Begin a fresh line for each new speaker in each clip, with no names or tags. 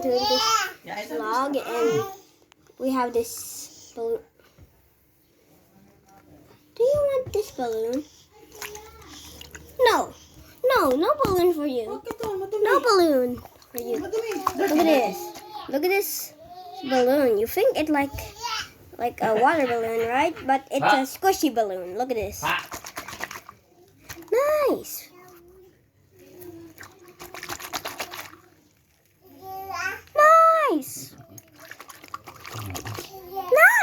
to this vlog, and we have this balloon. Do you want this balloon? No, no balloon for you. No balloon for you. Look at this. Look at this balloon. You think it like a water balloon, right? But it's a squishy balloon. Look at this. Nice. Nice.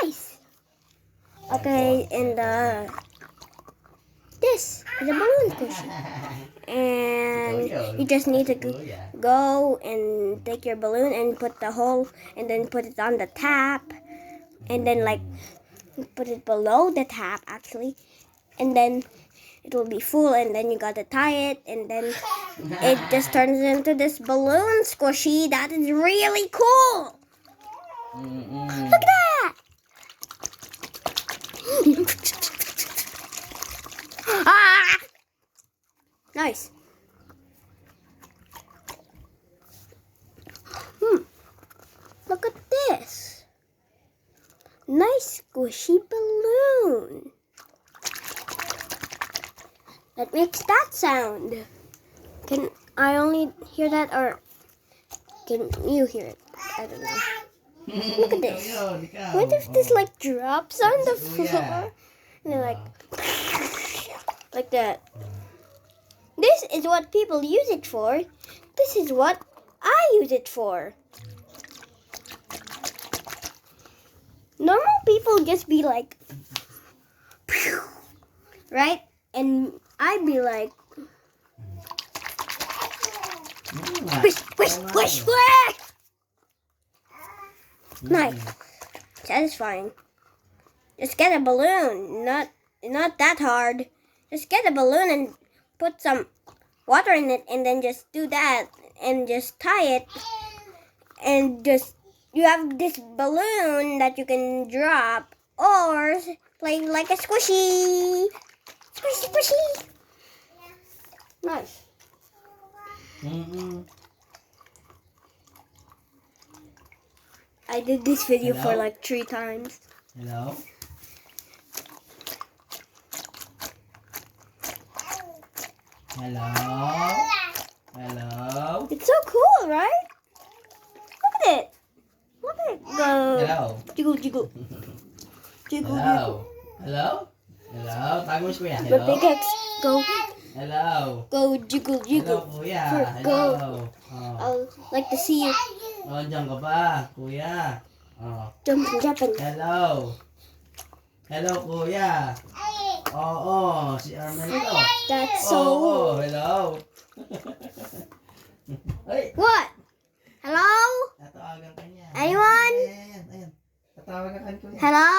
Nice. Okay, and this is a balloon squishy. And you just need to go and take your balloon and put the hole and then put it on the tap. And then like put it below the tap actually. And then it will be full, and then you gotta tie it, and then it just turns into this balloon squishy that is really cool. Look at that! Ah! Nice. Look at this. Nice squishy balloon. That makes that sound. Can I only hear that, or can you hear it? I don't know. Look at this. What if this like drops on the floor? And then like that. This is what people use it for. This is what I use it for. Normal people just be like, right? And I'd be like, squish, squish, squish, squish. Nice, satisfying. Just get a balloon, not that hard. Just get a balloon and put some water in it, and then just do that, and just tie it, and just you have this balloon that you can drop or play like a squishy. Squishy, squishy. Nice. I did this video for like 3 times.
Hello? Hello? Hello?
It's so cool, right? Look at it. Look at it go.
Hello?
Jiggle, jiggle. Jiggle,
Hello? Hello? Hello? Tago mo si Kuya.
jiggle. The
Hello?
big X go.
Hello?
Go jiggle,
Hello,
jiggle.
Kuya.
Go.
Hello? Oh.
I'll like to see you
Oh, dyan ka ba? Kuya? Oh.
jumping, jumping.
Hello? Hello, Kuya? Oo, si Armel to.
That's so.
Oo, hello? Ay!
What? Hello?
Tatawagan ka niya.
Anyone?
Ayan. Tatawagan ka ni Kuya.
Hello?